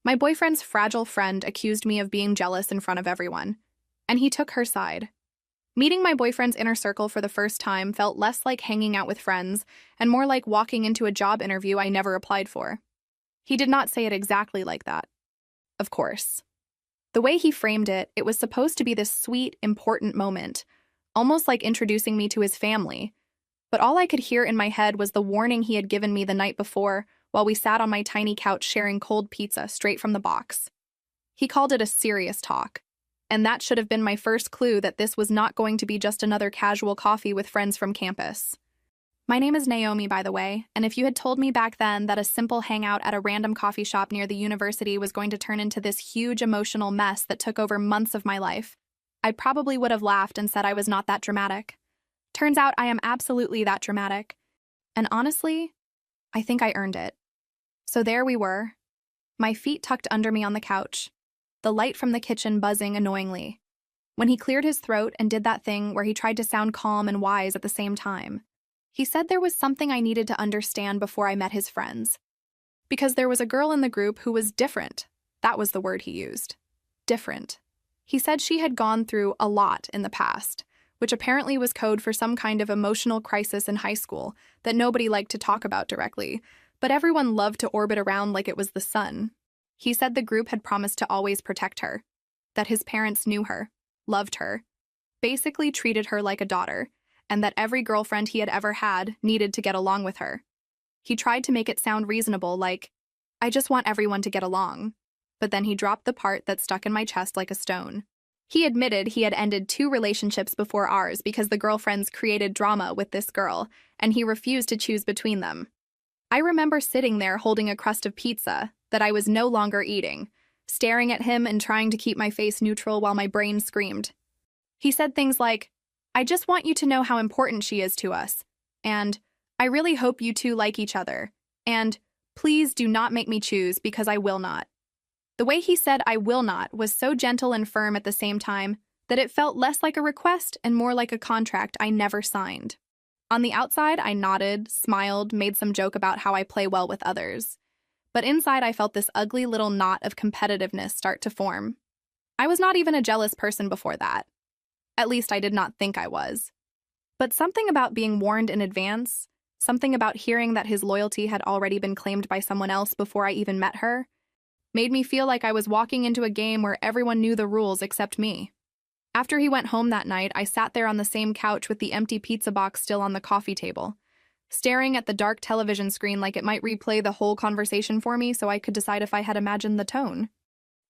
My boyfriend's fragile friend accused me of being jealous in front of everyone, and he took her side. Meeting my boyfriend's inner circle for the first time felt less like hanging out with friends and more like walking into a job interview I never applied for. He did not say it exactly like that, of course. The way he framed it, it was supposed to be this sweet, important moment, almost like introducing me to his family. But all I could hear in my head was the warning he had given me the night before while we sat on my tiny couch sharing cold pizza straight from the box. He called it a serious talk, and that should have been my first clue that this was not going to be just another casual coffee with friends from campus. My name is Naomi, by the way, and if you had told me back then that a simple hangout at a random coffee shop near the university was going to turn into this huge emotional mess that took over months of my life, I probably would have laughed and said I was not that dramatic. Turns out I am absolutely that dramatic. And honestly, I think I earned it. So there we were, my feet tucked under me on the couch, the light from the kitchen buzzing annoyingly. When he cleared his throat and did that thing where he tried to sound calm and wise at the same time, he said there was something I needed to understand before I met his friends. Because there was a girl in the group who was different. That was the word he used. Different. He said she had gone through a lot in the past, which apparently was code for some kind of emotional crisis in high school that nobody liked to talk about directly, but everyone loved to orbit around like it was the sun. He said the group had promised to always protect her, that his parents knew her, loved her, basically treated her like a daughter, and that every girlfriend he had ever had needed to get along with her. He tried to make it sound reasonable, like, I just want everyone to get along. But then he dropped the part that stuck in my chest like a stone. He admitted he had ended 2 relationships before ours because the girlfriends created drama with this girl, and he refused to choose between them. I remember sitting there holding a crust of pizza that I was no longer eating, staring at him and trying to keep my face neutral while my brain screamed. He said things like, I just want you to know how important she is to us, and I really hope you two like each other, and please do not make me choose because I will not. The way he said I will not was so gentle and firm at the same time that it felt less like a request and more like a contract I never signed. On the outside, I nodded, smiled, made some joke about how I play well with others. But inside, I felt this ugly little knot of competitiveness start to form. I was not even a jealous person before that. At least I did not think I was. But something about being warned in advance, something about hearing that his loyalty had already been claimed by someone else before I even met her, made me feel like I was walking into a game where everyone knew the rules except me. After he went home that night, I sat there on the same couch with the empty pizza box still on the coffee table, staring at the dark television screen like it might replay the whole conversation for me so I could decide if I had imagined the tone.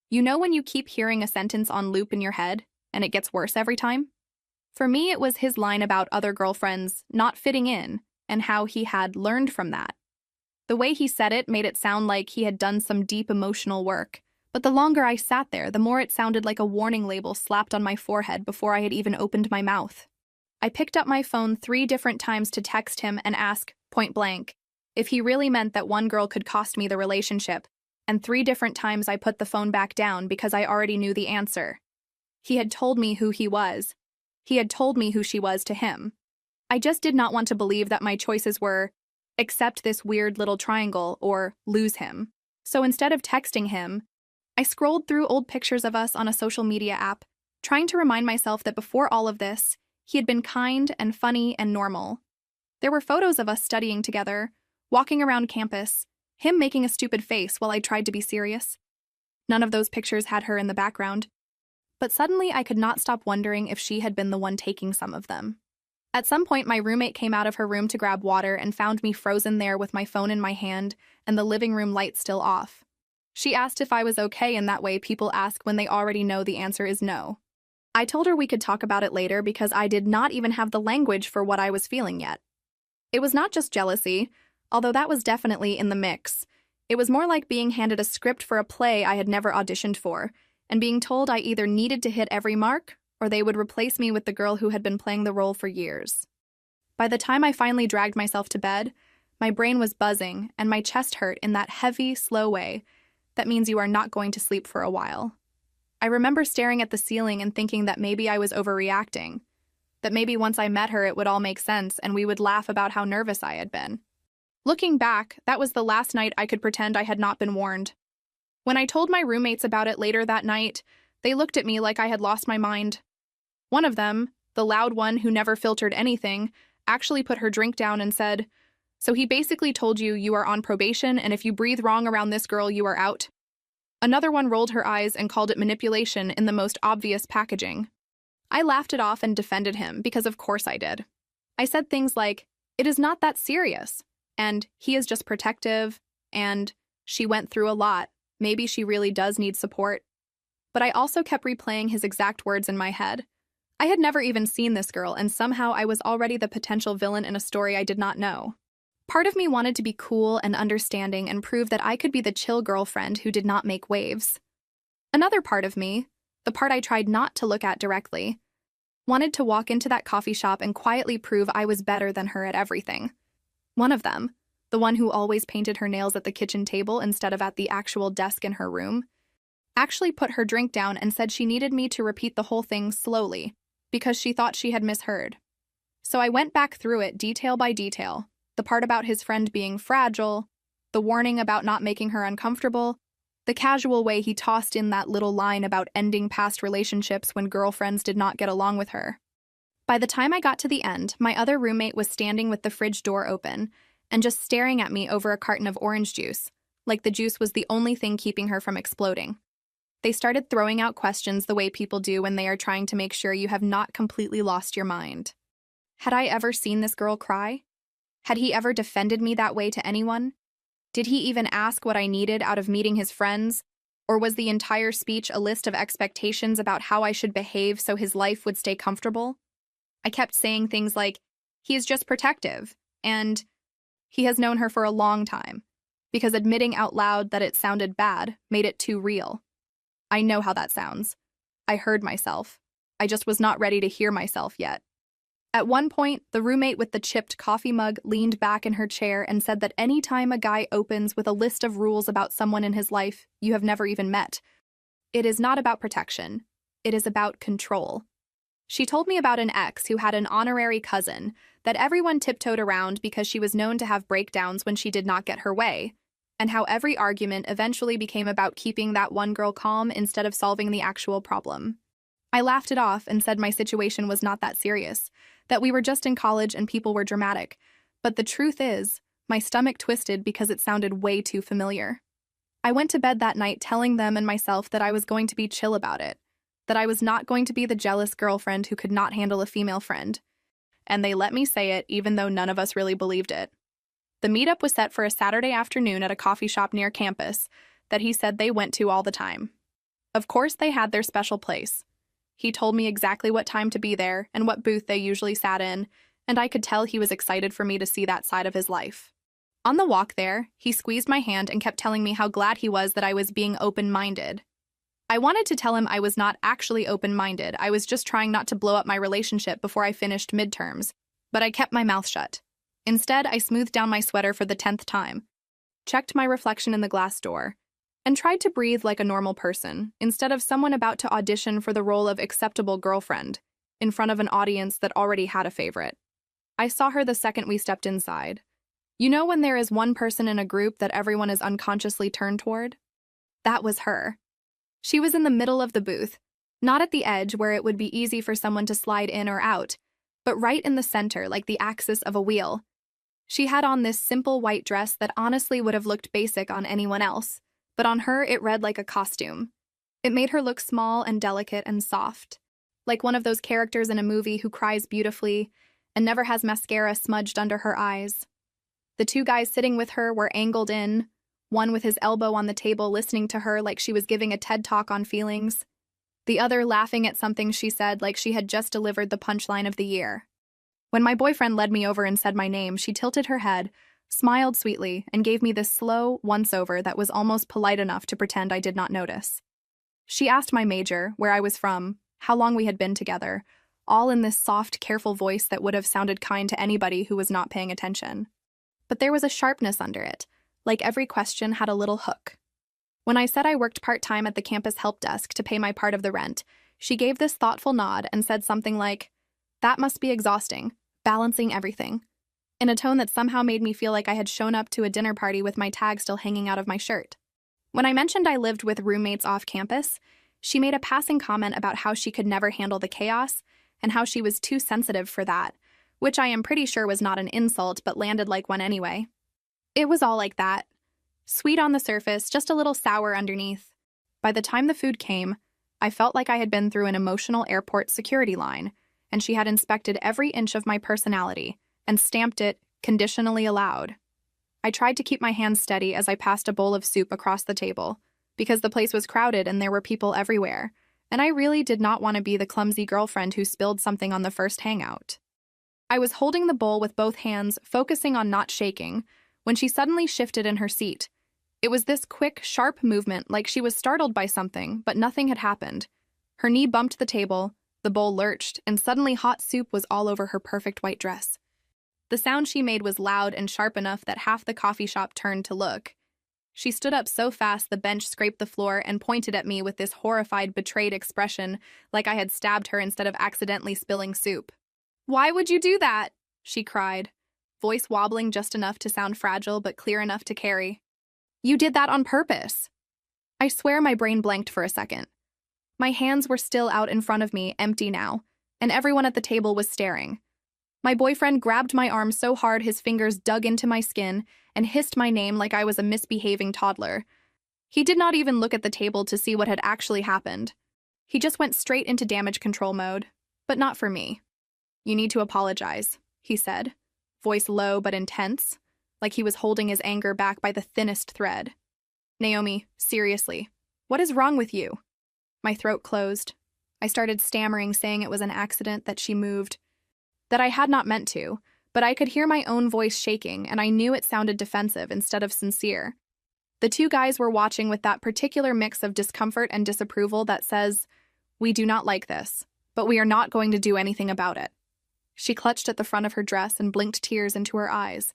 You know when you keep hearing a sentence on loop in your head, and it gets worse every time? For me, it was his line about other girlfriends not fitting in and how he had learned from that. The way he said it made it sound like he had done some deep emotional work, but the longer I sat there, the more it sounded like a warning label slapped on my forehead before I had even opened my mouth. I picked up my phone 3 different times to text him and ask, point blank, if he really meant that one girl could cost me the relationship, and 3 different times I put the phone back down because I already knew the answer. He had told me who he was. He had told me who she was to him. I just did not want to believe that my choices were, accept this weird little triangle or lose him. So instead of texting him, I scrolled through old pictures of us on a social media app, trying to remind myself that before all of this, he had been kind and funny and normal. There were photos of us studying together, walking around campus, him making a stupid face while I tried to be serious. None of those pictures had her in the background. But suddenly I could not stop wondering if she had been the one taking some of them. At some point, my roommate came out of her room to grab water and found me frozen there with my phone in my hand and the living room light still off. She asked if I was okay, and that way people ask when they already know the answer is no. I told her we could talk about it later because I did not even have the language for what I was feeling yet. It was not just jealousy, although that was definitely in the mix. It was more like being handed a script for a play I had never auditioned for, and being told I either needed to hit every mark or they would replace me with the girl who had been playing the role for years. By the time I finally dragged myself to bed, my brain was buzzing and my chest hurt in that heavy, slow way that means you are not going to sleep for a while. I remember staring at the ceiling and thinking that maybe I was overreacting, that maybe once I met her it would all make sense and we would laugh about how nervous I had been. Looking back, that was the last night I could pretend I had not been warned. When I told my roommates about it later that night, they looked at me like I had lost my mind. One of them, the loud one who never filtered anything, actually put her drink down and said, "So he basically told you you are on probation, and if you breathe wrong around this girl, you are out." Another one rolled her eyes and called it manipulation in the most obvious packaging. I laughed it off and defended him, because of course I did. I said things like, "It is not that serious," and "He is just protective," and "She went through a lot. Maybe she really does need support." But I also kept replaying his exact words in my head. I had never even seen this girl, and somehow I was already the potential villain in a story I did not know. Part of me wanted to be cool and understanding and prove that I could be the chill girlfriend who did not make waves. Another part of me, the part I tried not to look at directly, wanted to walk into that coffee shop and quietly prove I was better than her at everything. One of them, the one who always painted her nails at the kitchen table instead of at the actual desk in her room, actually put her drink down and said she needed me to repeat the whole thing slowly because she thought she had misheard. So I went back through it detail by detail, the part about his friend being fragile, the warning about not making her uncomfortable, the casual way he tossed in that little line about ending past relationships when girlfriends did not get along with her. By the time I got to the end, my other roommate was standing with the fridge door open and just staring at me over a carton of orange juice, like the juice was the only thing keeping her from exploding. They started throwing out questions the way people do when they are trying to make sure you have not completely lost your mind. Had I ever seen this girl cry? Had he ever defended me that way to anyone? Did he even ask what I needed out of meeting his friends? Or was the entire speech a list of expectations about how I should behave so his life would stay comfortable? I kept saying things like, "He is just protective," and "He has known her for a long time," because admitting out loud that it sounded bad made it too real. I know how that sounds. I heard myself. I just was not ready to hear myself yet. At one point, the roommate with the chipped coffee mug leaned back in her chair and said that any time a guy opens with a list of rules about someone in his life you have never even met, it is not about protection. It is about control. She told me about an ex who had an honorary cousin that everyone tiptoed around because she was known to have breakdowns when she did not get her way, and how every argument eventually became about keeping that one girl calm instead of solving the actual problem. I laughed it off and said my situation was not that serious, that we were just in college and people were dramatic. But the truth is, my stomach twisted because it sounded way too familiar. I went to bed that night telling them and myself that I was going to be chill about it, that I was not going to be the jealous girlfriend who could not handle a female friend. And they let me say it even though none of us really believed it. The meetup was set for a Saturday afternoon at a coffee shop near campus that he said they went to all the time. Of course, they had their special place. He told me exactly what time to be there and what booth they usually sat in, and I could tell he was excited for me to see that side of his life. On the walk there, he squeezed my hand and kept telling me how glad he was that I was being open-minded. I wanted to tell him I was not actually open-minded, I was just trying not to blow up my relationship before I finished midterms, but I kept my mouth shut. Instead, I smoothed down my sweater for the 10th time, checked my reflection in the glass door, and tried to breathe like a normal person, instead of someone about to audition for the role of acceptable girlfriend, in front of an audience that already had a favorite. I saw her the second we stepped inside. You know when there is one person in a group that everyone is unconsciously turned toward? That was her. She was in the middle of the booth, not at the edge where it would be easy for someone to slide in or out, but right in the center like the axis of a wheel. She had on this simple white dress that honestly would have looked basic on anyone else, but on her it read like a costume. It made her look small and delicate and soft, like one of those characters in a movie who cries beautifully and never has mascara smudged under her eyes. The two guys sitting with her were angled in, one with his elbow on the table listening to her like she was giving a TED Talk on feelings, the other laughing at something she said like she had just delivered the punchline of the year. When my boyfriend led me over and said my name, she tilted her head, smiled sweetly, and gave me this slow once-over that was almost polite enough to pretend I did not notice. She asked my major, where I was from, how long we had been together, all in this soft, careful voice that would have sounded kind to anybody who was not paying attention. But there was a sharpness under it, like every question had a little hook. When I said I worked part-time at the campus help desk to pay my part of the rent, she gave this thoughtful nod and said something like, "That must be exhausting, balancing everything," in a tone that somehow made me feel like I had shown up to a dinner party with my tag still hanging out of my shirt. When I mentioned I lived with roommates off campus, she made a passing comment about how she could never handle the chaos and how she was too sensitive for that, which I am pretty sure was not an insult but landed like one anyway. It was all like that. Sweet on the surface, just a little sour underneath. By the time the food came, I felt like I had been through an emotional airport security line, and she had inspected every inch of my personality and stamped it conditionally allowed. I tried to keep my hands steady as I passed a bowl of soup across the table, because the place was crowded and there were people everywhere, and I really did not want to be the clumsy girlfriend who spilled something on the first hangout. I was holding the bowl with both hands, focusing on not shaking, when she suddenly shifted in her seat. It was this quick, sharp movement, like she was startled by something, but nothing had happened. Her knee bumped the table, the bowl lurched, and suddenly hot soup was all over her perfect white dress. The sound she made was loud and sharp enough that half the coffee shop turned to look. She stood up so fast the bench scraped the floor and pointed at me with this horrified, betrayed expression, like I had stabbed her instead of accidentally spilling soup. "Why would you do that?" she cried, voice wobbling just enough to sound fragile but clear enough to carry. "You did that on purpose." I swear my brain blanked for a second. My hands were still out in front of me, empty now, and everyone at the table was staring. My boyfriend grabbed my arm so hard his fingers dug into my skin and hissed my name like I was a misbehaving toddler. He did not even look at the table to see what had actually happened. He just went straight into damage control mode, but not for me. "You need to apologize," he said, voice low but intense, like he was holding his anger back by the thinnest thread. "Naomi, seriously, what is wrong with you?" My throat closed. I started stammering, saying it was an accident, that she moved, that I had not meant to, but I could hear my own voice shaking, and I knew it sounded defensive instead of sincere. The two guys were watching with that particular mix of discomfort and disapproval that says, "We do not like this, but we are not going to do anything about it." She clutched at the front of her dress and blinked tears into her eyes,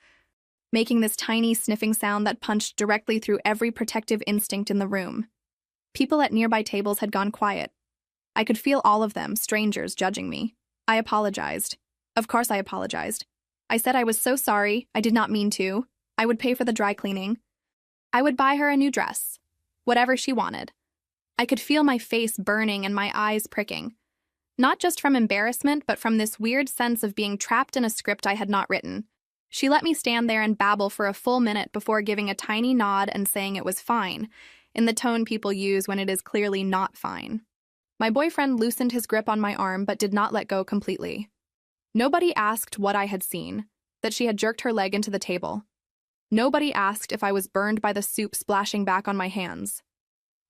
making this tiny sniffing sound that punched directly through every protective instinct in the room. People at nearby tables had gone quiet. I could feel all of them, strangers, judging me. I apologized. Of course I apologized. I said I was so sorry, I did not mean to. I would pay for the dry cleaning. I would buy her a new dress. Whatever she wanted. I could feel my face burning and my eyes pricking. Not just from embarrassment, but from this weird sense of being trapped in a script I had not written. She let me stand there and babble for a full minute before giving a tiny nod and saying it was fine, in the tone people use when it is clearly not fine. My boyfriend loosened his grip on my arm but did not let go completely. Nobody asked what I had seen, that she had jerked her leg into the table. Nobody asked if I was burned by the soup splashing back on my hands.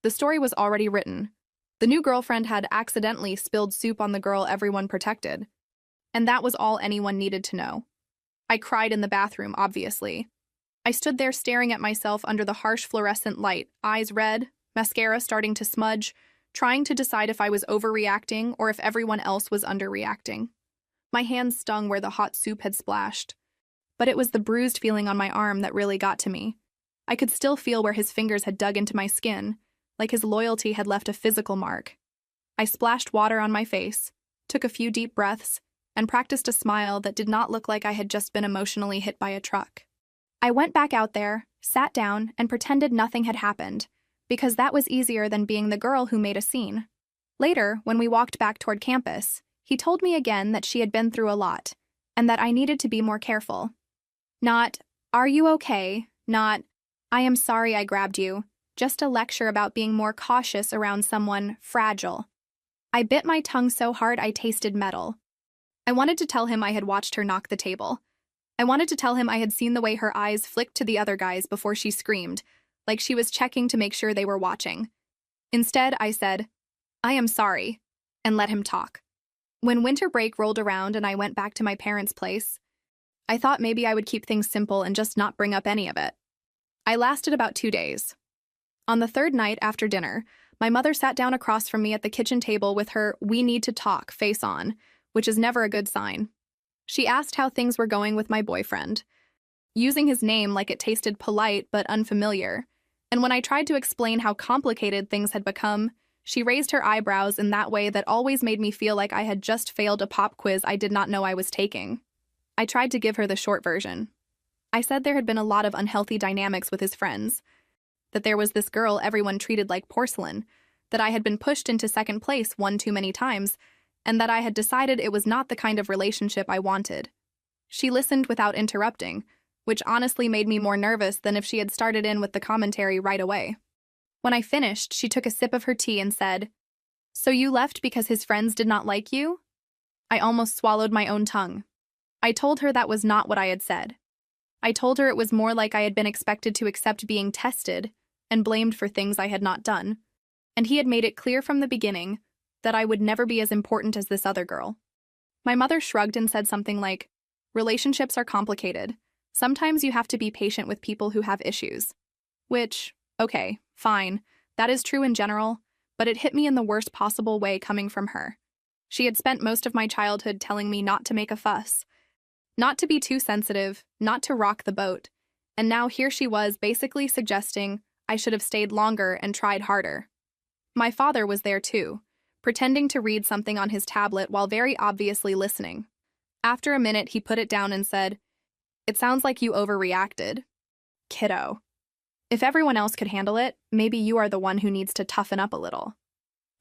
The story was already written. The new girlfriend had accidentally spilled soup on the girl everyone protected. And that was all anyone needed to know. I cried in the bathroom, obviously. I stood there staring at myself under the harsh fluorescent light, eyes red, mascara starting to smudge, trying to decide if I was overreacting or if everyone else was underreacting. My hands stung where the hot soup had splashed. But it was the bruised feeling on my arm that really got to me. I could still feel where his fingers had dug into my skin, like his loyalty had left a physical mark. I splashed water on my face, took a few deep breaths, and practiced a smile that did not look like I had just been emotionally hit by a truck. I went back out there, sat down, and pretended nothing had happened, because that was easier than being the girl who made a scene. Later, when we walked back toward campus, he told me again that she had been through a lot, and that I needed to be more careful. Not, "Are you okay?" Not, "I am sorry I grabbed you." Just a lecture about being more cautious around someone fragile. I bit my tongue so hard I tasted metal. I wanted to tell him I had watched her knock the table. I wanted to tell him I had seen the way her eyes flicked to the other guys before she screamed, like she was checking to make sure they were watching. Instead, I said, "I am sorry," and let him talk. When winter break rolled around and I went back to my parents' place, I thought maybe I would keep things simple and just not bring up any of it. I lasted about 2 days. On the third night after dinner, my mother sat down across from me at the kitchen table with her "we need to talk" face on, which is never a good sign. She asked how things were going with my boyfriend, using his name like it tasted polite but unfamiliar, and when I tried to explain how complicated things had become, she raised her eyebrows in that way that always made me feel like I had just failed a pop quiz I did not know I was taking. I tried to give her the short version. I said there had been a lot of unhealthy dynamics with his friends, that there was this girl everyone treated like porcelain, that I had been pushed into second place one too many times, and that I had decided it was not the kind of relationship I wanted. She listened without interrupting, which honestly made me more nervous than if she had started in with the commentary right away. When I finished, she took a sip of her tea and said, "So you left because his friends did not like you?" I almost swallowed my own tongue. I told her that was not what I had said. I told her it was more like I had been expected to accept being tested and blamed for things I had not done, and he had made it clear from the beginning that I would never be as important as this other girl. My mother shrugged and said something like, "Relationships are complicated. Sometimes you have to be patient with people who have issues." Which, okay, fine, that is true in general, but it hit me in the worst possible way coming from her. She had spent most of my childhood telling me not to make a fuss, not to be too sensitive, not to rock the boat, and now here she was basically suggesting I should have stayed longer and tried harder. My father was there too, pretending to read something on his tablet while very obviously listening. After a minute, he put it down and said, "It sounds like you overreacted. Kiddo. If everyone else could handle it, maybe you are the one who needs to toughen up a little."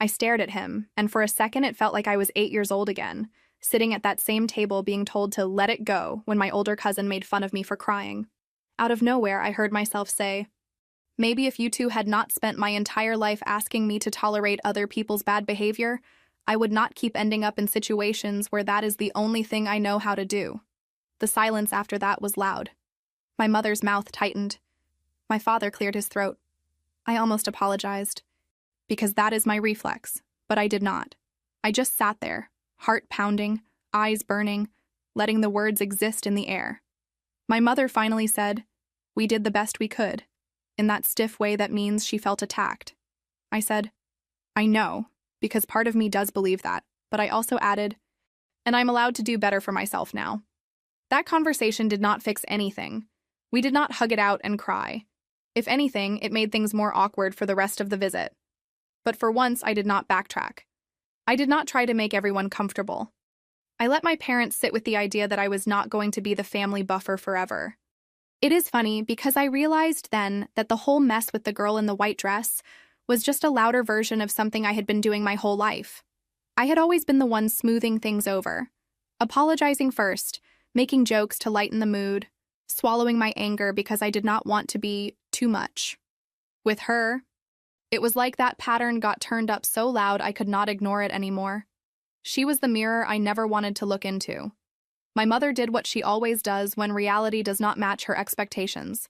I stared at him, and for a second it felt like I was 8 years old again, sitting at that same table being told to let it go when my older cousin made fun of me for crying. Out of nowhere, I heard myself say, "Maybe if you two had not spent my entire life asking me to tolerate other people's bad behavior, I would not keep ending up in situations where that is the only thing I know how to do." The silence after that was loud. My mother's mouth tightened. My father cleared his throat. I almost apologized, because that is my reflex, but I did not. I just sat there, heart pounding, eyes burning, letting the words exist in the air. My mother finally said, "We did the best we could," in that stiff way that means she felt attacked. I said, "I know, because part of me does believe that," but I also added, "And I'm allowed to do better for myself now." That conversation did not fix anything. We did not hug it out and cry. If anything, it made things more awkward for the rest of the visit. But for once, I did not backtrack. I did not try to make everyone comfortable. I let my parents sit with the idea that I was not going to be the family buffer forever. It is funny because I realized then that the whole mess with the girl in the white dress was just a louder version of something I had been doing my whole life. I had always been the one smoothing things over, apologizing first, making jokes to lighten the mood, swallowing my anger because I did not want to be too much. With her, it was like that pattern got turned up so loud I could not ignore it anymore. She was the mirror I never wanted to look into. My mother did what she always does when reality does not match her expectations.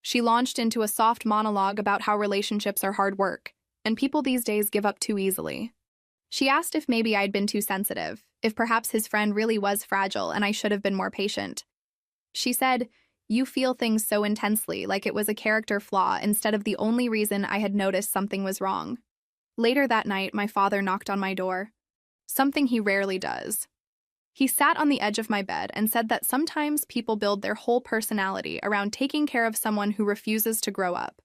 She launched into a soft monologue about how relationships are hard work, and people these days give up too easily. She asked if maybe I'd been too sensitive, if perhaps his friend really was fragile and I should have been more patient. She said, "You feel things so intensely, like it was a character flaw instead of the only reason I had noticed something was wrong." Later that night, my father knocked on my door. Something he rarely does. He sat on the edge of my bed and said that sometimes people build their whole personality around taking care of someone who refuses to grow up.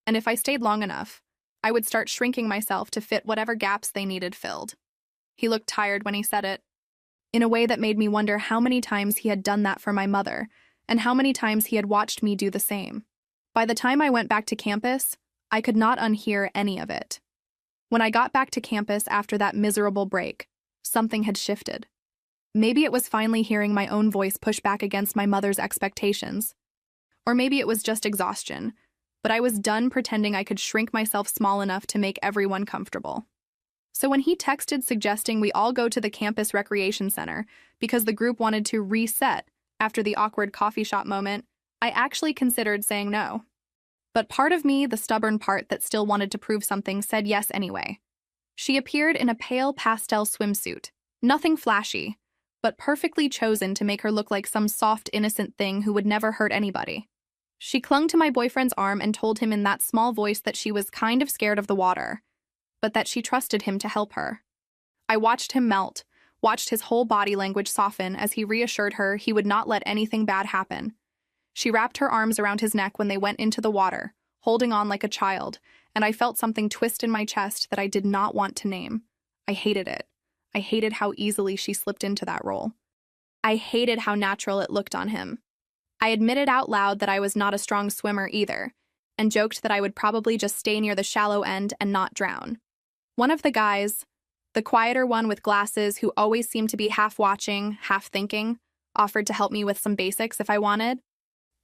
And if I stayed long enough, I would start shrinking myself to fit whatever gaps they needed filled. He looked tired when he said it, in a way that made me wonder how many times he had done that for my mother, and how many times he had watched me do the same. By the time I went back to campus, I could not unhear any of it. When I got back to campus after that miserable break, something had shifted. Maybe it was finally hearing my own voice push back against my mother's expectations. Or maybe it was just exhaustion, but I was done pretending I could shrink myself small enough to make everyone comfortable. So when he texted suggesting we all go to the campus recreation center because the group wanted to reset after the awkward coffee shop moment, I actually considered saying no. But part of me, the stubborn part that still wanted to prove something, said yes anyway. She appeared in a pale pastel swimsuit, nothing flashy, but perfectly chosen to make her look like some soft, innocent thing who would never hurt anybody. She clung to my boyfriend's arm and told him in that small voice that she was kind of scared of the water, but that she trusted him to help her. I watched him melt, watched his whole body language soften as he reassured her he would not let anything bad happen. She wrapped her arms around his neck when they went into the water, holding on like a child, and I felt something twist in my chest that I did not want to name. I hated it. I hated how easily she slipped into that role. I hated how natural it looked on him. I admitted out loud that I was not a strong swimmer either, and joked that I would probably just stay near the shallow end and not drown. One of the guys, the quieter one with glasses who always seemed to be half watching, half thinking, offered to help me with some basics if I wanted.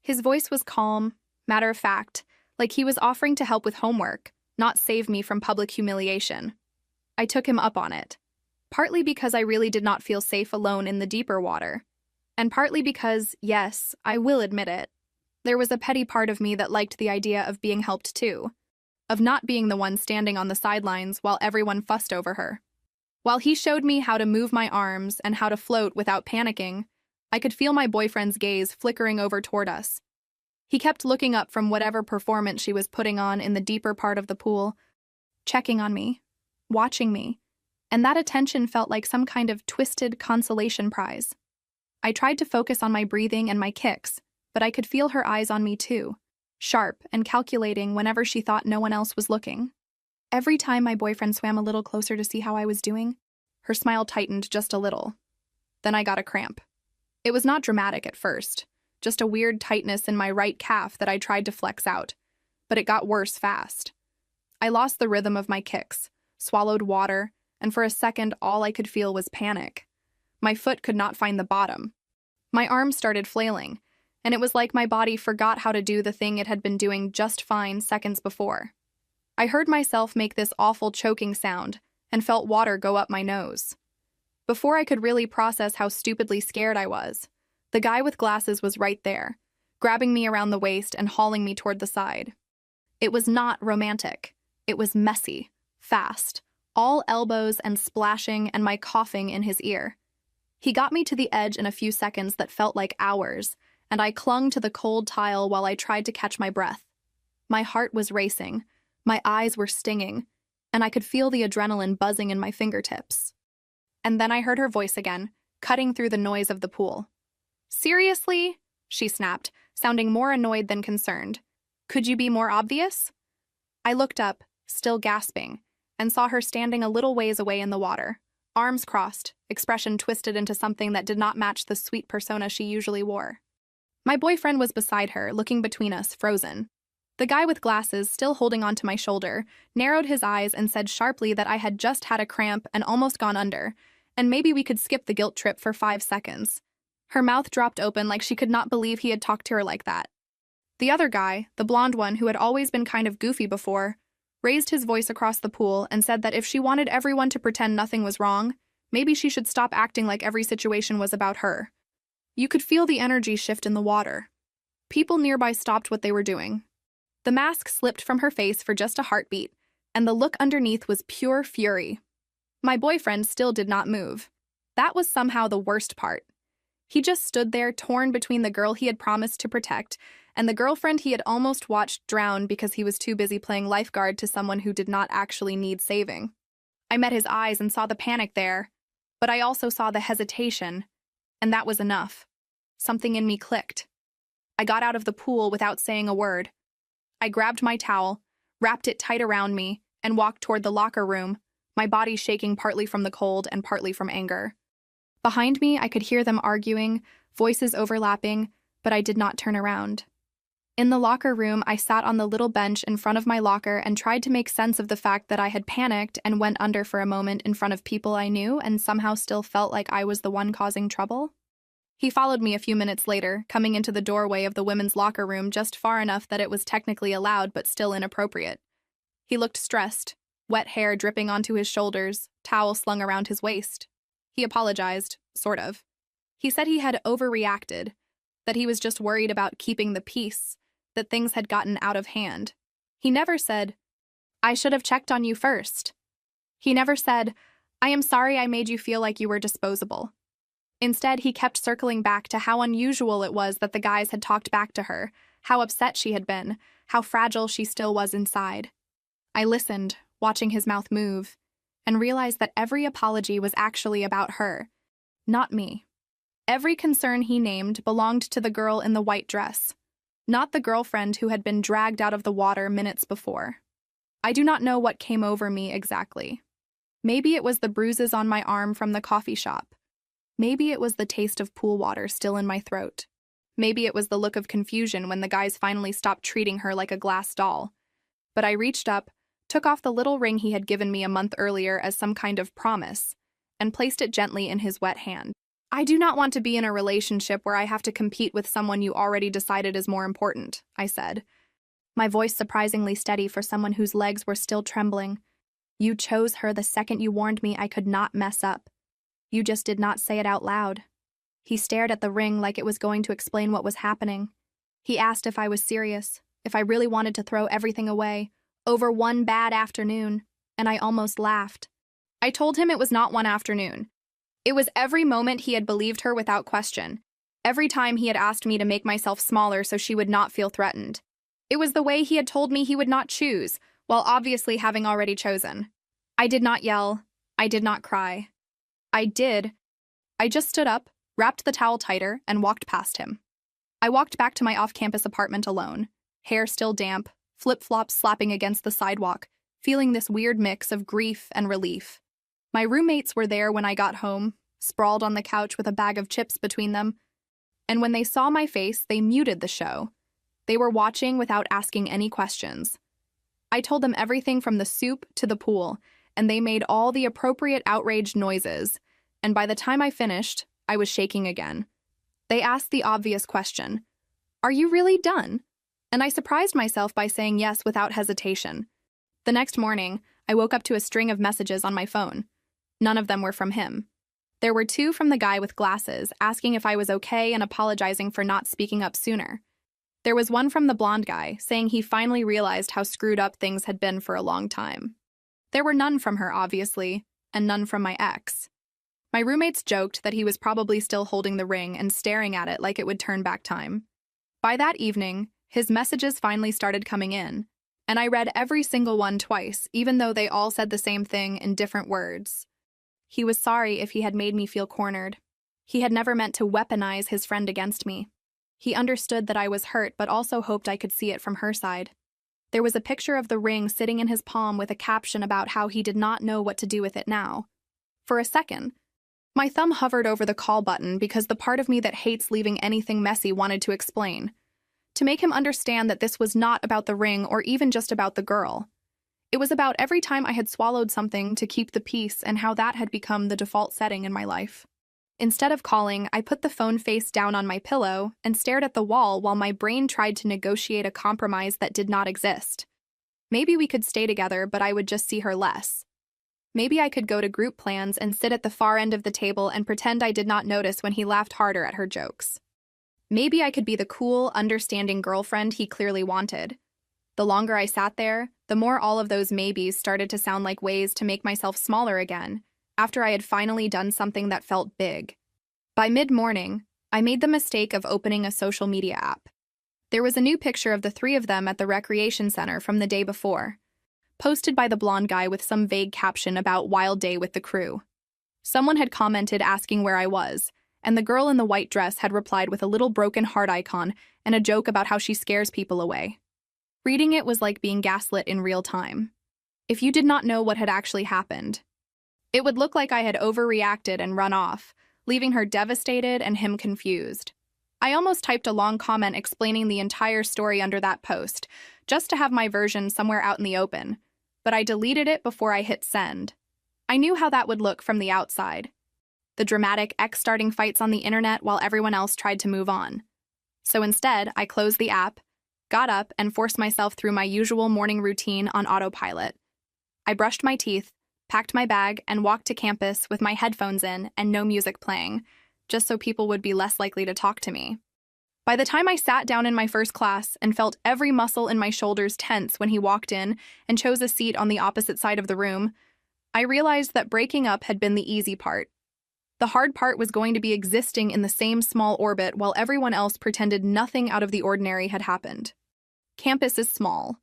His voice was calm, matter of fact, like he was offering to help with homework, not save me from public humiliation. I took him up on it, partly because I really did not feel safe alone in the deeper water, and partly because, yes, I will admit it, there was a petty part of me that liked the idea of being helped too, of not being the one standing on the sidelines while everyone fussed over her. While he showed me how to move my arms and how to float without panicking, I could feel my boyfriend's gaze flickering over toward us. He kept looking up from whatever performance she was putting on in the deeper part of the pool, checking on me, watching me, and that attention felt like some kind of twisted consolation prize. I tried to focus on my breathing and my kicks, but I could feel her eyes on me too, sharp and calculating whenever she thought no one else was looking. Every time my boyfriend swam a little closer to see how I was doing, her smile tightened just a little. Then I got a cramp. It was not dramatic at first, just a weird tightness in my right calf that I tried to flex out, but it got worse fast. I lost the rhythm of my kicks, swallowed water, and for a second all I could feel was panic. My foot could not find the bottom. My arms started flailing, and it was like my body forgot how to do the thing it had been doing just fine seconds before. I heard myself make this awful choking sound and felt water go up my nose. Before I could really process how stupidly scared I was, the guy with glasses was right there, grabbing me around the waist and hauling me toward the side. It was not romantic. It was messy, fast, all elbows and splashing and my coughing in his ear. He got me to the edge in a few seconds that felt like hours, and I clung to the cold tile while I tried to catch my breath. My heart was racing, my eyes were stinging, and I could feel the adrenaline buzzing in my fingertips. And then I heard her voice again, cutting through the noise of the pool. "Seriously?" she snapped, sounding more annoyed than concerned. "Could you be more obvious?" I looked up, still gasping, and saw her standing a little ways away in the water, arms crossed, expression twisted into something that did not match the sweet persona she usually wore. My boyfriend was beside her, looking between us, frozen. The guy with glasses, still holding onto my shoulder, narrowed his eyes and said sharply that I had just had a cramp and almost gone under, and maybe we could skip the guilt trip for 5 seconds. Her mouth dropped open like she could not believe he had talked to her like that. The other guy, the blonde one who had always been kind of goofy before, raised his voice across the pool and said that if she wanted everyone to pretend nothing was wrong, maybe she should stop acting like every situation was about her. You could feel the energy shift in the water. People nearby stopped what they were doing. The mask slipped from her face for just a heartbeat, and the look underneath was pure fury. My boyfriend still did not move. That was somehow the worst part. He just stood there, torn between the girl he had promised to protect and the girlfriend he had almost watched drown because he was too busy playing lifeguard to someone who did not actually need saving. I met his eyes and saw the panic there, but I also saw the hesitation, and that was enough. Something in me clicked. I got out of the pool without saying a word. I grabbed my towel, wrapped it tight around me, and walked toward the locker room, my body shaking partly from the cold and partly from anger. Behind me, I could hear them arguing, voices overlapping, but I did not turn around. In the locker room, I sat on the little bench in front of my locker and tried to make sense of the fact that I had panicked and went under for a moment in front of people I knew and somehow still felt like I was the one causing trouble. He followed me a few minutes later, coming into the doorway of the women's locker room just far enough that it was technically allowed but still inappropriate. He looked stressed, wet hair dripping onto his shoulders, towel slung around his waist. He apologized, sort of. He said he had overreacted, that he was just worried about keeping the peace, that things had gotten out of hand. He never said, "I should have checked on you first." He never said, "I am sorry I made you feel like you were disposable." Instead, he kept circling back to how unusual it was that the guys had talked back to her, how upset she had been, how fragile she still was inside. I listened, watching his mouth move, and realized that every apology was actually about her, not me. Every concern he named belonged to the girl in the white dress, not the girlfriend who had been dragged out of the water minutes before. I do not know what came over me exactly. Maybe it was the bruises on my arm from the coffee shop. Maybe it was the taste of pool water still in my throat. Maybe it was the look of confusion when the guys finally stopped treating her like a glass doll. But I reached up, took off the little ring he had given me a month earlier as some kind of promise, and placed it gently in his wet hand. I do not want to be in a relationship where I have to compete with someone you already decided is more important, I said, my voice surprisingly steady for someone whose legs were still trembling. You chose her the second you warned me I could not mess up. You just did not say it out loud. He stared at the ring like it was going to explain what was happening. He asked if I was serious, if I really wanted to throw everything away, over one bad afternoon, and I almost laughed. I told him it was not one afternoon. It was every moment he had believed her without question, every time he had asked me to make myself smaller so she would not feel threatened. It was the way he had told me he would not choose, while obviously having already chosen. I did not yell. I did not cry. I just stood up, wrapped the towel tighter, and walked past him. I walked back to my off-campus apartment alone, hair still damp, flip-flops slapping against the sidewalk, feeling this weird mix of grief and relief. My roommates were there when I got home, sprawled on the couch with a bag of chips between them, and when they saw my face, they muted the show. They were watching without asking any questions. I told them everything from the soup to the pool, and they made all the appropriate outraged noises, and by the time I finished, I was shaking again. They asked the obvious question, "Are you really done?" And I surprised myself by saying yes without hesitation. The next morning, I woke up to a string of messages on my phone. None of them were from him. There were 2 from the guy with glasses, asking if I was okay and apologizing for not speaking up sooner. There was one from the blonde guy, saying he finally realized how screwed up things had been for a long time. There were none from her, obviously, and none from my ex. My roommates joked that he was probably still holding the ring and staring at it like it would turn back time. By that evening, his messages finally started coming in, and I read every single one twice, even though they all said the same thing in different words. He was sorry if he had made me feel cornered. He had never meant to weaponize his friend against me. He understood that I was hurt, but also hoped I could see it from her side. There was a picture of the ring sitting in his palm with a caption about how he did not know what to do with it now. For a second, my thumb hovered over the call button because the part of me that hates leaving anything messy wanted to explain. To make him understand that this was not about the ring or even just about the girl. It was about every time I had swallowed something to keep the peace and how that had become the default setting in my life. Instead of calling, I put the phone face down on my pillow and stared at the wall while my brain tried to negotiate a compromise that did not exist. Maybe we could stay together, but I would just see her less. Maybe I could go to group plans and sit at the far end of the table and pretend I did not notice when he laughed harder at her jokes. Maybe I could be the cool, understanding girlfriend he clearly wanted. The longer I sat there, the more all of those maybes started to sound like ways to make myself smaller again, after I had finally done something that felt big. By mid-morning, I made the mistake of opening a social media app. There was a new picture of the 3 of them at the recreation center from the day before, posted by the blonde guy with some vague caption about wild day with the crew. Someone had commented asking where I was, and the girl in the white dress had replied with a little broken heart icon and a joke about how she scares people away. Reading it was like being gaslit in real time. If you did not know what had actually happened, it would look like I had overreacted and run off, leaving her devastated and him confused. I almost typed a long comment explaining the entire story under that post, just to have my version somewhere out in the open, but I deleted it before I hit send. I knew how that would look from the outside. The dramatic ex starting fights on the internet while everyone else tried to move on. So instead, I closed the app, got up, and forced myself through my usual morning routine on autopilot. I brushed my teeth, packed my bag, and walked to campus with my headphones in and no music playing, just so people would be less likely to talk to me. By the time I sat down in my first class and felt every muscle in my shoulders tense when he walked in and chose a seat on the opposite side of the room, I realized that breaking up had been the easy part. The hard part was going to be existing in the same small orbit while everyone else pretended nothing out of the ordinary had happened. Campus is small.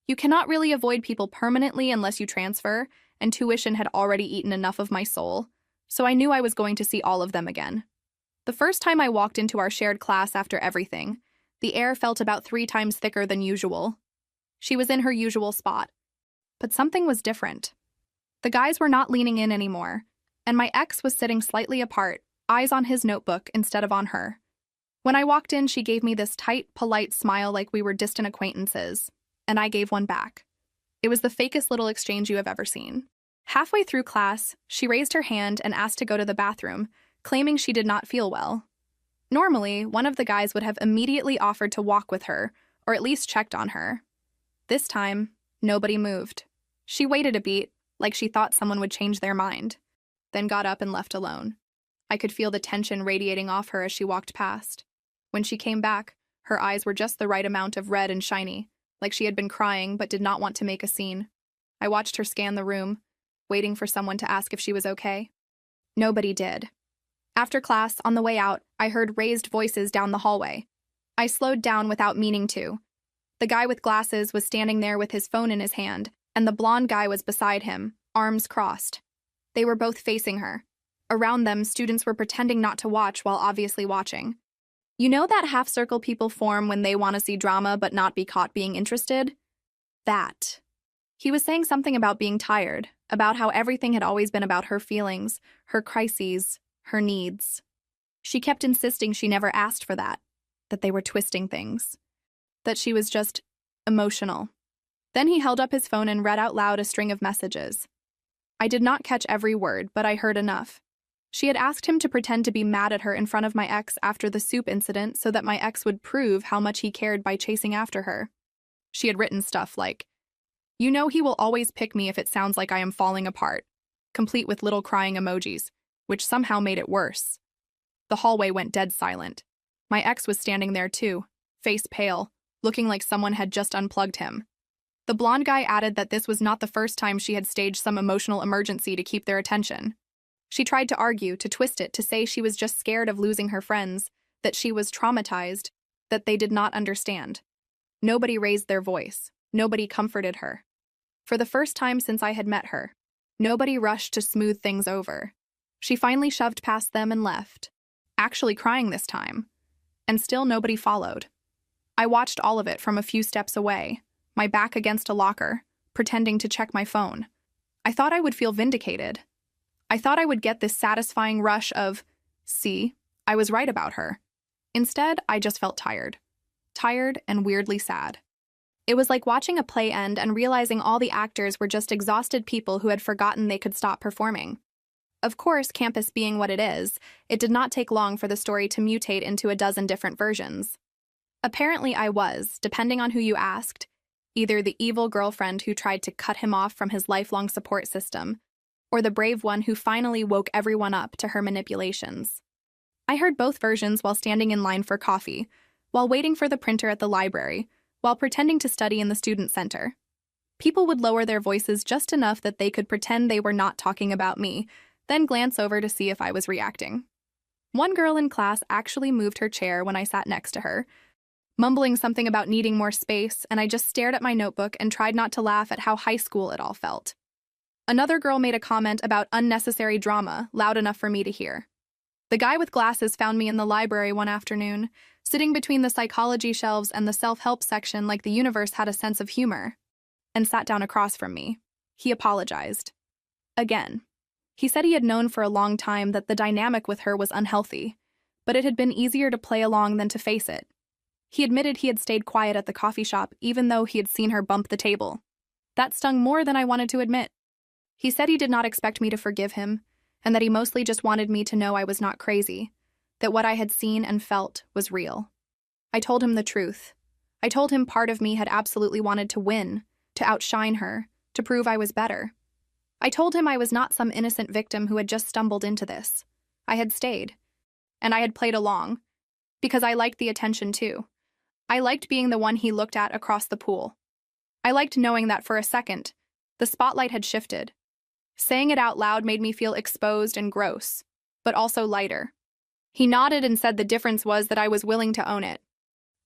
You cannot really avoid people permanently unless you transfer, and tuition had already eaten enough of my soul, so I knew I was going to see all of them again. The first time I walked into our shared class after everything, the air felt about 3 times thicker than usual. She was in her usual spot. But something was different. The guys were not leaning in anymore, and my ex was sitting slightly apart, eyes on his notebook instead of on her. When I walked in, she gave me this tight, polite smile like we were distant acquaintances, and I gave one back. It was the fakest little exchange you have ever seen. Halfway through class, she raised her hand and asked to go to the bathroom, claiming she did not feel well. Normally, one of the guys would have immediately offered to walk with her, or at least checked on her. This time, nobody moved. She waited a beat, like she thought someone would change their mind, then got up and left alone. I could feel the tension radiating off her as she walked past. When she came back, her eyes were just the right amount of red and shiny, like she had been crying but did not want to make a scene. I watched her scan the room, waiting for someone to ask if she was okay. Nobody did. After class, on the way out, I heard raised voices down the hallway. I slowed down without meaning to. The guy with glasses was standing there with his phone in his hand, and the blonde guy was beside him, arms crossed. They were both facing her. Around them, students were pretending not to watch while obviously watching. You know that half-circle people form when they want to see drama but not be caught being interested? That. He was saying something about being tired, about how everything had always been about her feelings, her crises, her needs. She kept insisting she never asked for that they were twisting things, that she was just emotional. Then he held up his phone and read out loud a string of messages. I did not catch every word, but I heard enough. She had asked him to pretend to be mad at her in front of my ex after the soup incident so that my ex would prove how much he cared by chasing after her. She had written stuff like, "You know he will always pick me if it sounds like I am falling apart," complete with little crying emojis, which somehow made it worse. The hallway went dead silent. My ex was standing there too, face pale, looking like someone had just unplugged him. The blonde guy added that this was not the first time she had staged some emotional emergency to keep their attention. She tried to argue, to twist it, to say she was just scared of losing her friends, that she was traumatized, that they did not understand. Nobody raised their voice. Nobody comforted her. For the first time since I had met her, nobody rushed to smooth things over. She finally shoved past them and left, actually crying this time. And still nobody followed. I watched all of it from a few steps away, my back against a locker, pretending to check my phone. I thought I would feel vindicated. I thought I would get this satisfying rush of, see, I was right about her. Instead, I just felt tired. Tired and weirdly sad. It was like watching a play end and realizing all the actors were just exhausted people who had forgotten they could stop performing. Of course, campus being what it is, it did not take long for the story to mutate into a dozen different versions. Apparently I was, depending on who you asked, either the evil girlfriend who tried to cut him off from his lifelong support system, or the brave one who finally woke everyone up to her manipulations. I heard both versions while standing in line for coffee, while waiting for the printer at the library, while pretending to study in the student center. People would lower their voices just enough that they could pretend they were not talking about me, then glance over to see if I was reacting. One girl in class actually moved her chair when I sat next to her, mumbling something about needing more space, and I just stared at my notebook and tried not to laugh at how high school it all felt. Another girl made a comment about unnecessary drama, loud enough for me to hear. The guy with glasses found me in the library one afternoon, sitting between the psychology shelves and the self-help section like the universe had a sense of humor, and sat down across from me. He apologized. Again. He said he had known for a long time that the dynamic with her was unhealthy, but it had been easier to play along than to face it. He admitted he had stayed quiet at the coffee shop even though he had seen her bump the table. That stung more than I wanted to admit. He said he did not expect me to forgive him, and that he mostly just wanted me to know I was not crazy, that what I had seen and felt was real. I told him the truth. I told him part of me had absolutely wanted to win, to outshine her, to prove I was better. I told him I was not some innocent victim who had just stumbled into this. I had stayed. And I had played along. Because I liked the attention too. I liked being the one he looked at across the pool. I liked knowing that for a second, the spotlight had shifted. Saying it out loud made me feel exposed and gross, but also lighter. He nodded and said the difference was that I was willing to own it,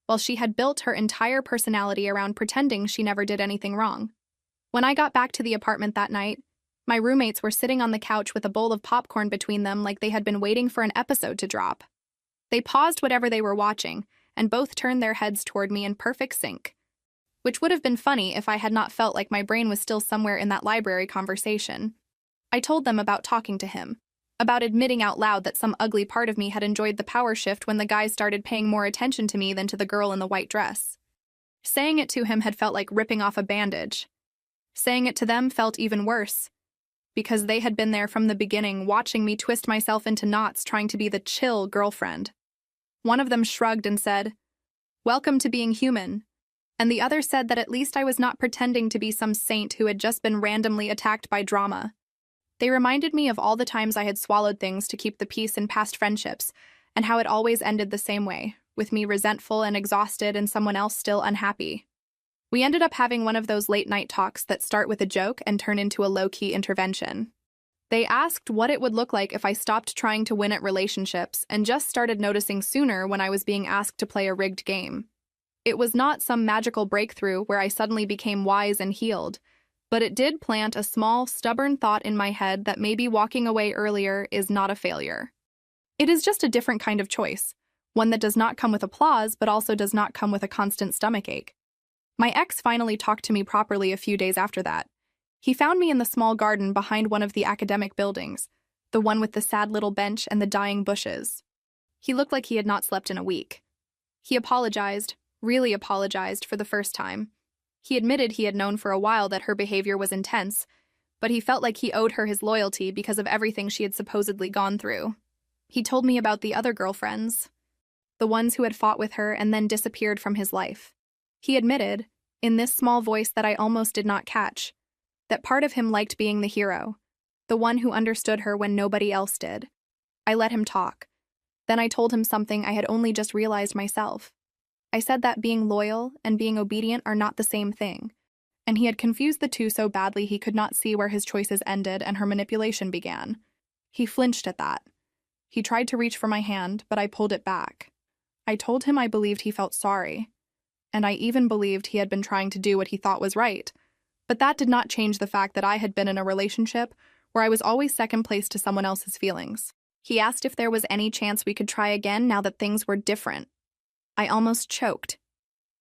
while she had built her entire personality around pretending she never did anything wrong. When I got back to the apartment that night, my roommates were sitting on the couch with a bowl of popcorn between them like they had been waiting for an episode to drop. They paused whatever they were watching, and both turned their heads toward me in perfect sync. Which would have been funny if I had not felt like my brain was still somewhere in that library conversation. I told them about talking to him, about admitting out loud that some ugly part of me had enjoyed the power shift when the guys started paying more attention to me than to the girl in the white dress. Saying it to him had felt like ripping off a bandage. Saying it to them felt even worse, because they had been there from the beginning, watching me twist myself into knots trying to be the chill girlfriend. One of them shrugged and said, "Welcome to being human," and the other said that at least I was not pretending to be some saint who had just been randomly attacked by drama. They reminded me of all the times I had swallowed things to keep the peace in past friendships, and how it always ended the same way, with me resentful and exhausted and someone else still unhappy. We ended up having one of those late-night talks that start with a joke and turn into a low-key intervention. They asked what it would look like if I stopped trying to win at relationships and just started noticing sooner when I was being asked to play a rigged game. It was not some magical breakthrough where I suddenly became wise and healed, but it did plant a small, stubborn thought in my head that maybe walking away earlier is not a failure. It is just a different kind of choice, one that does not come with applause but also does not come with a constant stomachache. My ex finally talked to me properly a few days after that. He found me in the small garden behind one of the academic buildings, the one with the sad little bench and the dying bushes. He looked like he had not slept in a week. He apologized, really apologized, for the first time. He admitted he had known for a while that her behavior was intense, but he felt like he owed her his loyalty because of everything she had supposedly gone through. He told me about the other girlfriends, the ones who had fought with her and then disappeared from his life. He admitted, in this small voice that I almost did not catch, that part of him liked being the hero, the one who understood her when nobody else did. I let him talk. Then I told him something I had only just realized myself. I said that being loyal and being obedient are not the same thing, and he had confused the two so badly he could not see where his choices ended and her manipulation began. He flinched at that. He tried to reach for my hand, but I pulled it back. I told him I believed he felt sorry, and I even believed he had been trying to do what he thought was right, but that did not change the fact that I had been in a relationship where I was always second place to someone else's feelings. He asked if there was any chance we could try again now that things were different. I almost choked.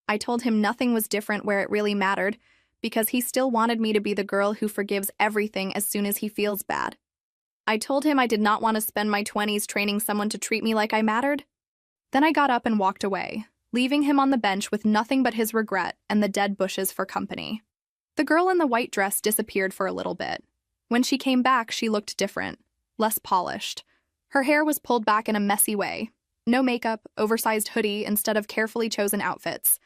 I told him nothing was different where it really mattered, because he still wanted me to be the girl who forgives everything as soon as he feels bad. I told him I did not want to spend my 20s training someone to treat me like I mattered. Then I got up and walked away, leaving him on the bench with nothing but his regret and the dead bushes for company. The girl in the white dress disappeared for a little bit. When she came back, she looked different, less polished. Her hair was pulled back in a messy way. No makeup, oversized hoodie instead of carefully chosen outfits.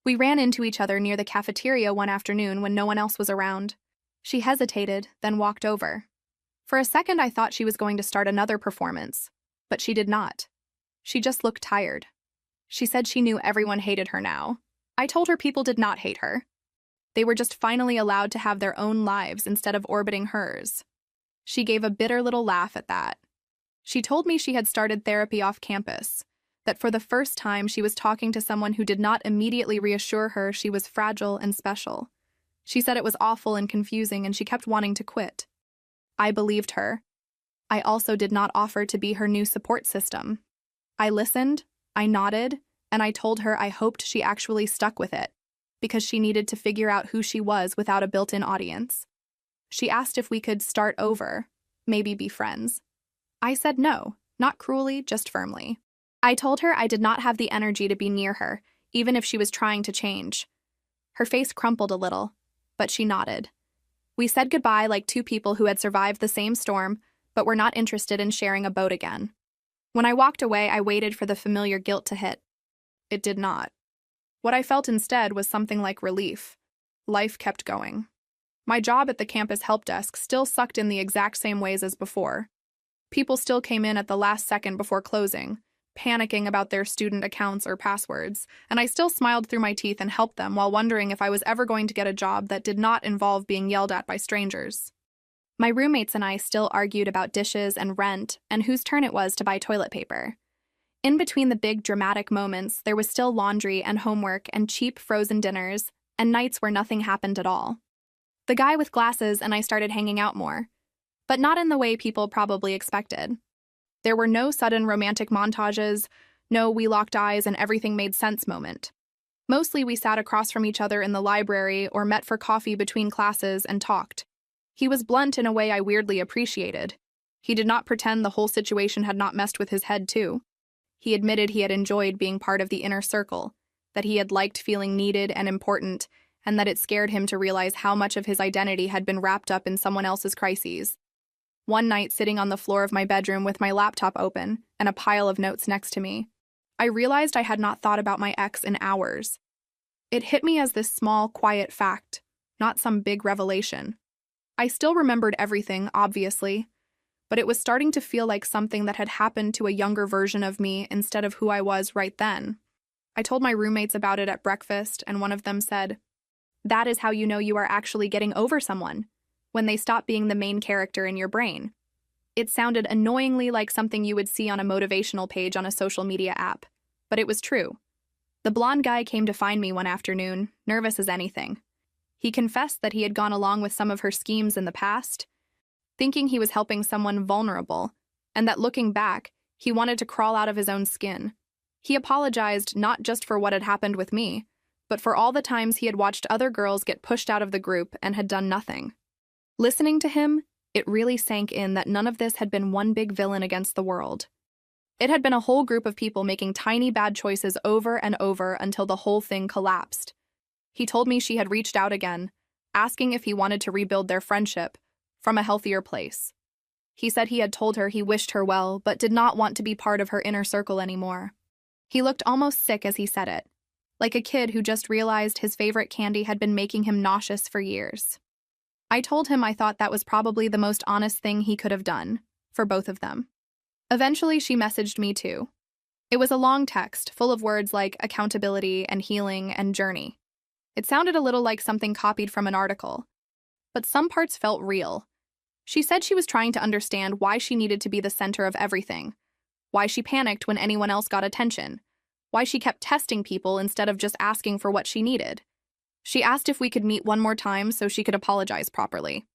We ran into each other near the cafeteria one afternoon when no one else was around. She hesitated, then walked over. For a second, I thought she was going to start another performance, but she did not. She just looked tired. She said she knew everyone hated her now. I told her people did not hate her. They were just finally allowed to have their own lives instead of orbiting hers. She gave a bitter little laugh at that. She told me she had started therapy off campus, that for the first time she was talking to someone who did not immediately reassure her she was fragile and special. She said it was awful and confusing and she kept wanting to quit. I believed her. I also did not offer to be her new support system. I listened, I nodded, and I told her I hoped she actually stuck with it, because she needed to figure out who she was without a built-in audience. She asked if we could start over, maybe be friends. I said no, not cruelly, just firmly. I told her I did not have the energy to be near her, even if she was trying to change. Her face crumpled a little, but she nodded. We said goodbye like two people who had survived the same storm, but were not interested in sharing a boat again. When I walked away, I waited for the familiar guilt to hit. It did not. What I felt instead was something like relief. Life kept going. My job at the campus help desk still sucked in the exact same ways as before. People still came in at the last second before closing, panicking about their student accounts or passwords, and I still smiled through my teeth and helped them while wondering if I was ever going to get a job that did not involve being yelled at by strangers. My roommates and I still argued about dishes and rent and whose turn it was to buy toilet paper. In between the big dramatic moments, there was still laundry and homework and cheap frozen dinners and nights where nothing happened at all. The guy with glasses and I started hanging out more, but not in the way people probably expected. There were no sudden romantic montages, no we locked eyes and everything made sense moment. Mostly we sat across from each other in the library or met for coffee between classes and talked. He was blunt in a way I weirdly appreciated. He did not pretend the whole situation had not messed with his head, too. He admitted he had enjoyed being part of the inner circle, that he had liked feeling needed and important, and that it scared him to realize how much of his identity had been wrapped up in someone else's crises. One night, sitting on the floor of my bedroom with my laptop open and a pile of notes next to me, I realized I had not thought about my ex in hours. It hit me as this small, quiet fact, not some big revelation. I still remembered everything, obviously, but it was starting to feel like something that had happened to a younger version of me instead of who I was right then. I told my roommates about it at breakfast, and one of them said, "That is how you know you are actually getting over someone, when they stop being the main character in your brain." It sounded annoyingly like something you would see on a motivational page on a social media app, but it was true. The blonde guy came to find me one afternoon, nervous as anything. He confessed that he had gone along with some of her schemes in the past, thinking he was helping someone vulnerable, and that looking back, he wanted to crawl out of his own skin. He apologized not just for what had happened with me, but for all the times he had watched other girls get pushed out of the group and had done nothing. Listening to him, it really sank in that none of this had been one big villain against the world. It had been a whole group of people making tiny bad choices over and over until the whole thing collapsed. He told me she had reached out again, asking if he wanted to rebuild their friendship from a healthier place. He said he had told her he wished her well, but did not want to be part of her inner circle anymore. He looked almost sick as he said it, like a kid who just realized his favorite candy had been making him nauseous for years. I told him I thought that was probably the most honest thing he could have done, for both of them. Eventually, she messaged me too. It was a long text, full of words like accountability and healing and journey. It sounded a little like something copied from an article, but some parts felt real. She said she was trying to understand why she needed to be the center of everything, why she panicked when anyone else got attention, why she kept testing people instead of just asking for what she needed. She asked if we could meet one more time so she could apologize properly.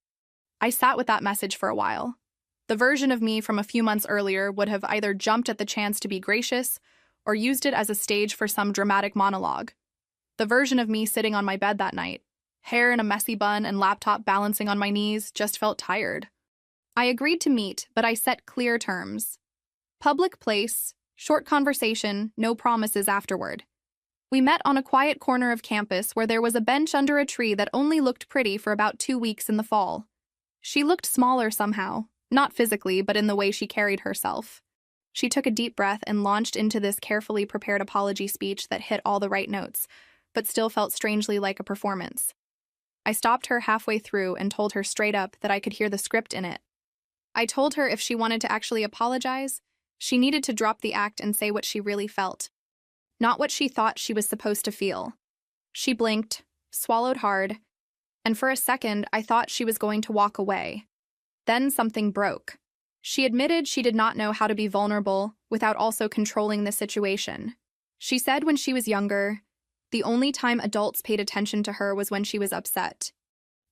I sat with that message for a while. The version of me from a few months earlier would have either jumped at the chance to be gracious or used it as a stage for some dramatic monologue. The version of me sitting on my bed that night, hair in a messy bun and laptop balancing on my knees, just felt tired. I agreed to meet, but I set clear terms. Public place, short conversation, no promises afterward. We met on a quiet corner of campus where there was a bench under a tree that only looked pretty for about 2 weeks in the fall. She looked smaller somehow, not physically, but in the way she carried herself. She took a deep breath and launched into this carefully prepared apology speech that hit all the right notes, but still felt strangely like a performance. I stopped her halfway through and told her straight up that I could hear the script in it. I told her if she wanted to actually apologize, she needed to drop the act and say what she really felt, not what she thought she was supposed to feel. She blinked, swallowed hard, and for a second I thought she was going to walk away. Then something broke. She admitted she did not know how to be vulnerable without also controlling the situation. She said when she was younger, the only time adults paid attention to her was when she was upset.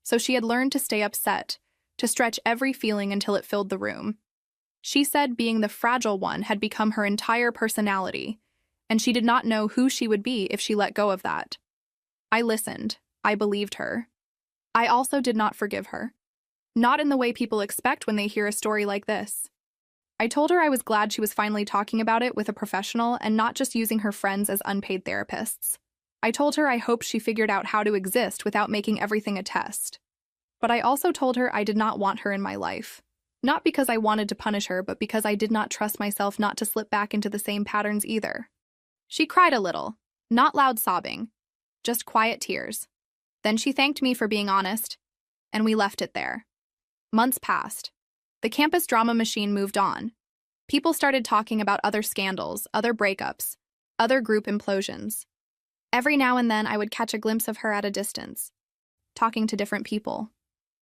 So she had learned to stay upset, to stretch every feeling until it filled the room. She said being the fragile one had become her entire personality, and she did not know who she would be if she let go of that. I listened. I believed her. I also did not forgive her. Not in the way people expect when they hear a story like this. I told her I was glad she was finally talking about it with a professional and not just using her friends as unpaid therapists. I told her I hoped she figured out how to exist without making everything a test. But I also told her I did not want her in my life. Not because I wanted to punish her, but because I did not trust myself not to slip back into the same patterns either. She cried a little, not loud sobbing, just quiet tears. Then she thanked me for being honest, and we left it there. Months passed. The campus drama machine moved on. People started talking about other scandals, other breakups, other group implosions. Every now and then I would catch a glimpse of her at a distance, talking to different people.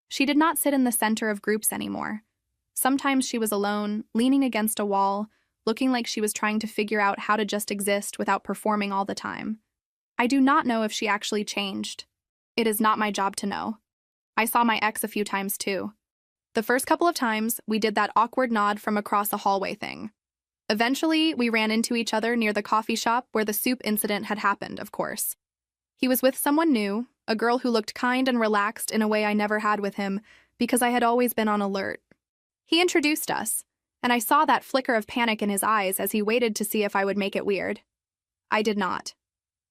She did not sit in the center of groups anymore. Sometimes she was alone, leaning against a wall, looking like she was trying to figure out how to just exist without performing all the time. I do not know if she actually changed. It is not my job to know. I saw my ex a few times too. The first couple of times, we did that awkward nod from across a hallway thing. Eventually, we ran into each other near the coffee shop where the soup incident had happened, of course. He was with someone new, a girl who looked kind and relaxed in a way I never had with him because I had always been on alert. He introduced us, and I saw that flicker of panic in his eyes as he waited to see if I would make it weird. I did not.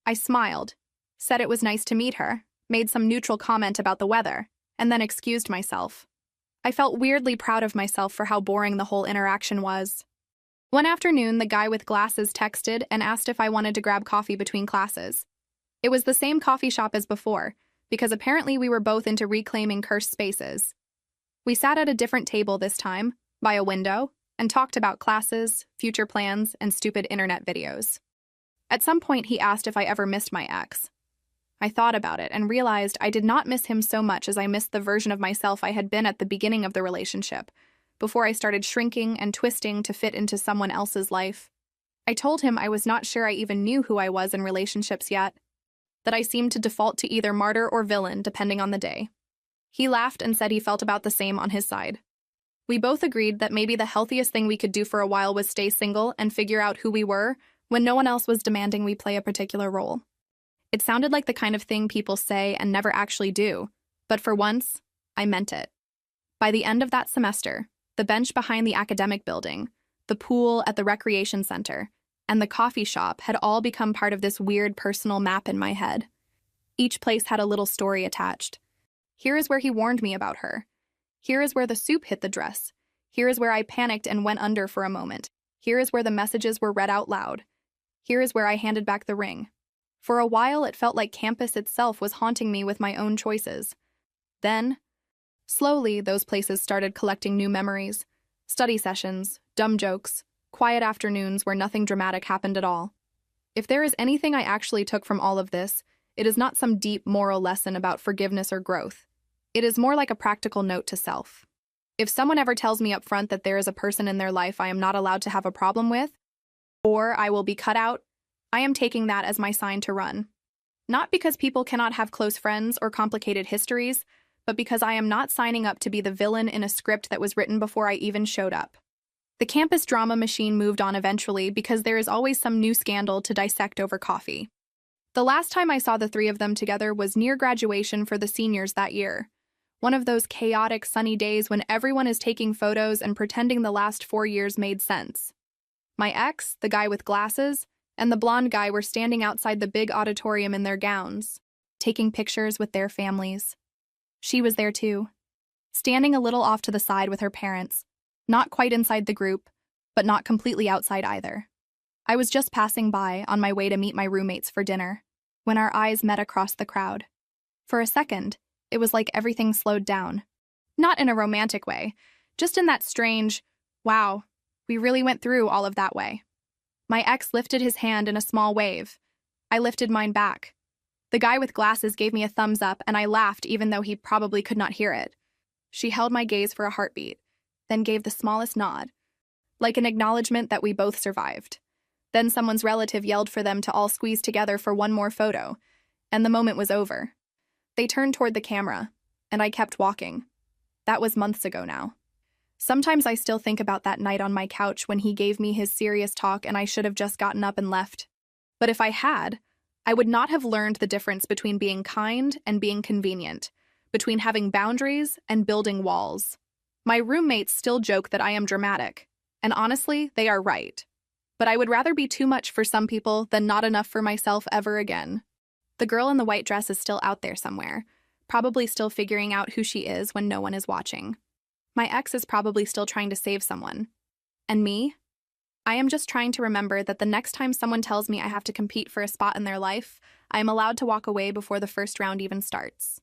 I smiled, said it was nice to meet her, made some neutral comment about the weather, and then excused myself. I felt weirdly proud of myself for how boring the whole interaction was. One afternoon, the guy with glasses texted and asked if I wanted to grab coffee between classes. It was the same coffee shop as before, because apparently we were both into reclaiming cursed spaces. We sat at a different table this time, by a window, and talked about classes, future plans, and stupid internet videos. At some point, he asked if I ever missed my ex. I thought about it and realized I did not miss him so much as I missed the version of myself I had been at the beginning of the relationship, before I started shrinking and twisting to fit into someone else's life. I told him I was not sure I even knew who I was in relationships yet, that I seemed to default to either martyr or villain depending on the day. He laughed and said he felt about the same on his side. We both agreed that maybe the healthiest thing we could do for a while was stay single and figure out who we were when no one else was demanding we play a particular role. It sounded like the kind of thing people say and never actually do, but for once, I meant it. By the end of that semester, the bench behind the academic building, the pool at the recreation center, and the coffee shop had all become part of this weird personal map in my head. Each place had a little story attached. Here is where he warned me about her. Here is where the soup hit the dress. Here is where I panicked and went under for a moment. Here is where the messages were read out loud. Here is where I handed back the ring. For a while, it felt like campus itself was haunting me with my own choices. Then, slowly, those places started collecting new memories. Study sessions, dumb jokes, quiet afternoons where nothing dramatic happened at all. If there is anything I actually took from all of this, it is not some deep moral lesson about forgiveness or growth. It is more like a practical note to self. If someone ever tells me up front that there is a person in their life I am not allowed to have a problem with, or I will be cut out, I am taking that as my sign to run. Not because people cannot have close friends or complicated histories, but because I am not signing up to be the villain in a script that was written before I even showed up. The campus drama machine moved on eventually because there is always some new scandal to dissect over coffee. The last time I saw the three of them together was near graduation for the seniors that year. One of those chaotic, sunny days when everyone is taking photos and pretending the last 4 years made sense. My ex, the guy with glasses, and the blonde guy were standing outside the big auditorium in their gowns, taking pictures with their families. She was there too, standing a little off to the side with her parents, not quite inside the group, but not completely outside either. I was just passing by on my way to meet my roommates for dinner, when our eyes met across the crowd. For a second, it was like everything slowed down. Not in a romantic way, just in that strange, wow, we really went through all of that way. My ex lifted his hand in a small wave. I lifted mine back. The guy with glasses gave me a thumbs up and I laughed even though he probably could not hear it. She held my gaze for a heartbeat, then gave the smallest nod, like an acknowledgement that we both survived. Then someone's relative yelled for them to all squeeze together for one more photo, and the moment was over. They turned toward the camera, and I kept walking. That was months ago now. Sometimes I still think about that night on my couch when he gave me his serious talk and I should have just gotten up and left. But if I had, I would not have learned the difference between being kind and being convenient, between having boundaries and building walls. My roommates still joke that I am dramatic, and honestly, they are right. But I would rather be too much for some people than not enough for myself ever again. The girl in the white dress is still out there somewhere, probably still figuring out who she is when no one is watching. My ex is probably still trying to save someone. And me? I am just trying to remember that the next time someone tells me I have to compete for a spot in their life, I am allowed to walk away before the first round even starts.